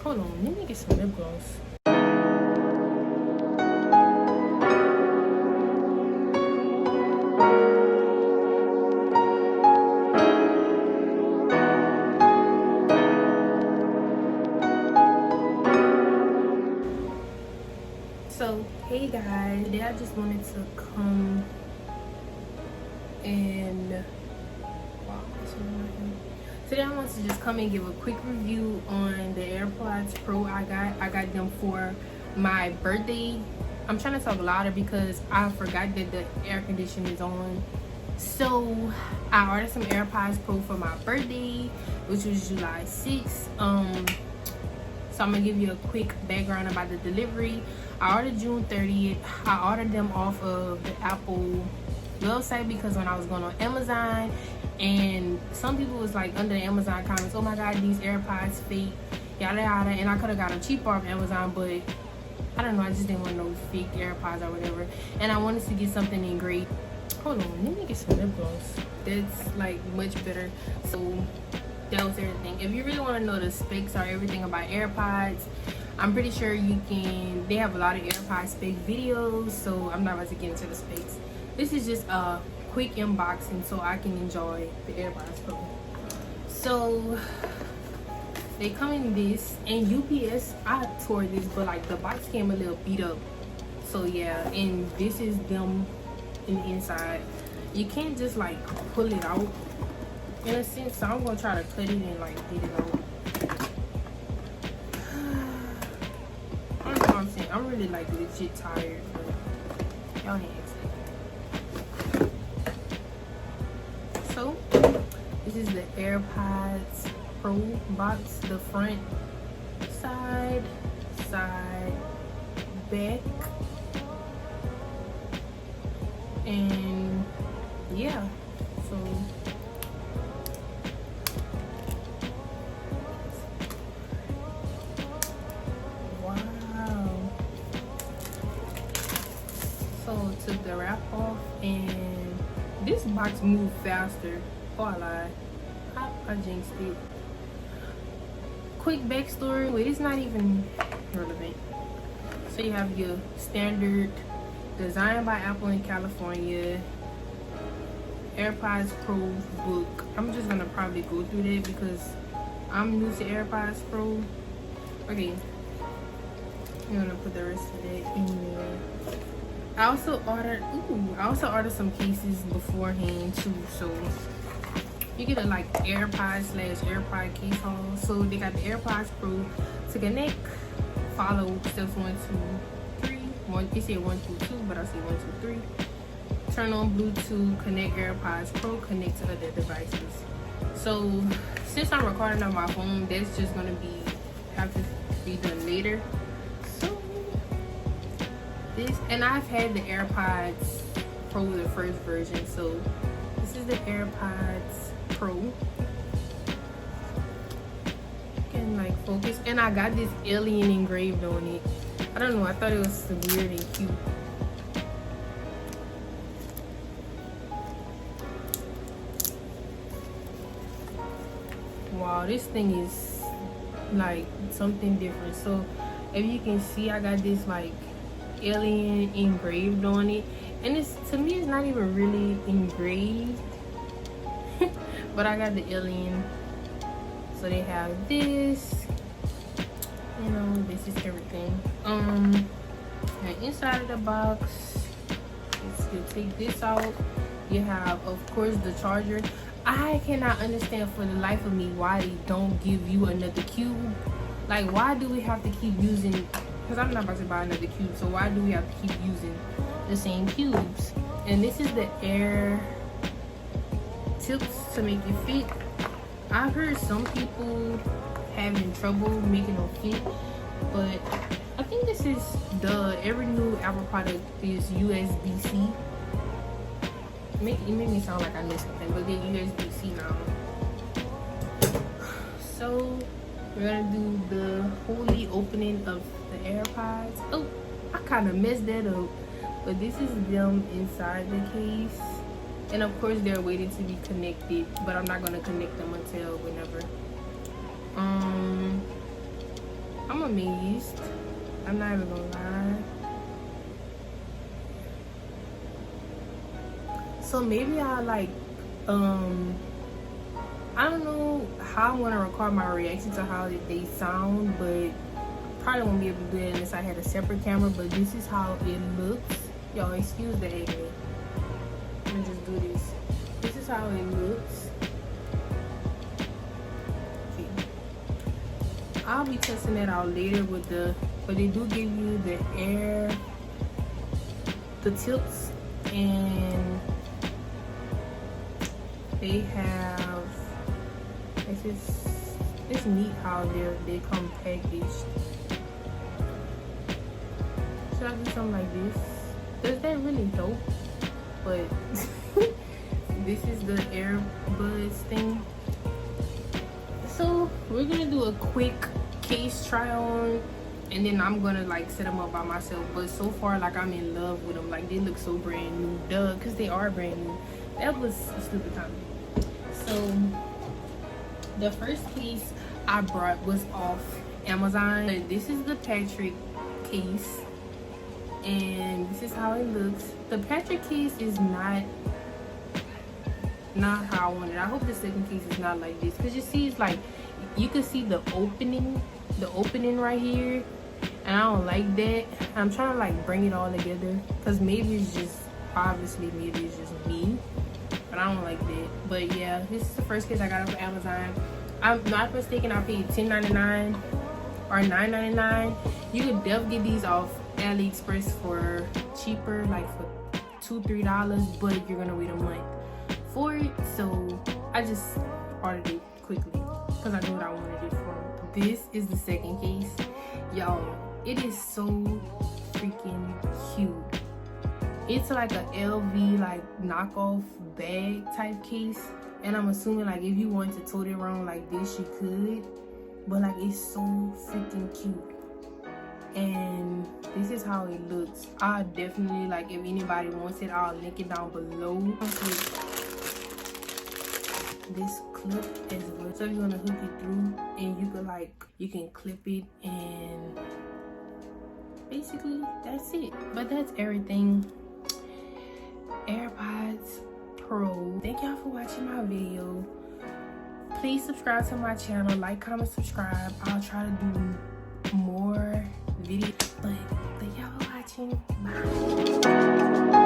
Hold on, let me get some lip gloss. So, hey guys, today I just wanted to come and today I wanted to just come and give a quick review on the AirPods Pro I got them for my birthday. I'm trying to talk louder because I forgot that the air conditioner is on. So I ordered some AirPods Pro for my birthday, which was July 6th. So I'm gonna give you a quick background about the delivery. I ordered June 30th. I ordered them off of the Apple website because when I was going on Amazon, and some people was like under the Amazon comments, oh my god, these AirPods fake, yada yada, and I could have got them cheaper off Amazon, but I don't know, I just didn't want no fake AirPods or whatever, and I wanted to get something engraved. Hold on, let me get some lip gloss. That's like much better. So that was everything. If you really want to know the specs or everything about AirPods, I'm pretty sure you can. They have a lot of AirPods spec videos, so I'm not about to get into the specs. This is just a quick unboxing so I can enjoy the AirPods Pro. So they come in this, and UPS, I tore this, but like the box came a little beat up. So yeah, and this is them in the inside. You can't just like pull it out in a sense, so I'm gonna try to cut it and like get it out. I don't know what I'm saying. I'm really like legit tired, but y'all ain't excited. So this is the AirPods Pro box. The front, side, back, and yeah. So took the wrap off, and this box moved faster. Oh, I lied. I jinxed it. Quick backstory, but it's not even relevant. So you have your standard designed by Apple in California AirPods Pro book. I'm just gonna probably go through that because I'm new to AirPods Pro. Okay, I'm gonna put the rest of that in there. I also ordered some cases beforehand too, so you get a like AirPods / AirPod case haul. So they got the AirPods Pro to connect, follow steps 1, 2, 3. It said 1 through 2, but I say 1, 2, 3. Turn on Bluetooth, connect AirPods Pro, connect to other devices. So since I'm recording on my phone, that's just gonna have to be done later. This, and I've had the AirPods Pro, the first version, so this is the AirPods Pro. You can like focus, and I got this alien engraved on it. I don't know, I thought it was weird and cute. Wow, this thing is like something different. So if you can see, I got this like alien engraved on it, and it's, to me, it's not even really engraved but I got the alien. So they have this, you know, this is everything. And inside of the box, you take this out, you have of course the charger. I cannot understand for the life of me why they don't give you another cube. Like, why do we have to keep using, because I'm not about to buy another cube, so why do we have to keep using the same cubes? And this is the air tips to make it fit. I've heard some people having trouble making them fit, but I think this is every new Apple product is USB-C. It made me sound like I missed something, but they're USB-C now. So we're gonna do the holy opening of the AirPods. Oh, I kind of messed that up, but this is them inside the case, and of course they're waiting to be connected, but I'm not gonna connect them until whenever. I'm amazed. I'm not even gonna lie. So maybe I like I don't know how I'm gonna record my reaction to how they sound, but probably won't be able to do it unless I had a separate camera. But this is how it looks. Y'all excuse the acne. Let me just do this. This is how it looks. Okay. I'll be testing it out later with but they do give you the tips, and they have, it's neat how they come packaged. Should I do something like this? Does that really help? But this is the AirPods thing. So we're gonna do a quick case try on, and then I'm gonna like set them up by myself. But so far, like, I'm in love with them. Like, they look so brand new, duh, because they are brand new. That was a stupid comment. So the first case I brought was off Amazon. This is the Patrick case, and this is how it looks. The Patrick case is not how I want it. I hope the second case is not like this, because you see, it's like you can see the opening right here, and I don't like that. I'm trying to like bring it all together, because maybe it's just me, but I don't like that. But yeah, this is the first case I got off Amazon. I'm not mistaken, I paid $10.99 or $9.99. You could definitely get these off AliExpress for cheaper, like for $2-3, but you're gonna wait a month for it. So I just ordered it quickly because I knew what I wanted it for. This is the second case, y'all. It is so freaking cute. It's like a LV like knockoff bag type case, and I'm assuming like if you want to tote it around like this, you could, but like it's so freaking cute. And this is how it looks. I definitely, like, if anybody wants it, I'll link it down below. This clip as well, so you're gonna hook it through, and you can clip it, and basically that's it. But that's everything. AirPods Pro. Thank y'all for watching my video. Please subscribe to my channel, like, comment, subscribe. I'll try to do more videos, but y'all for watching. Bye.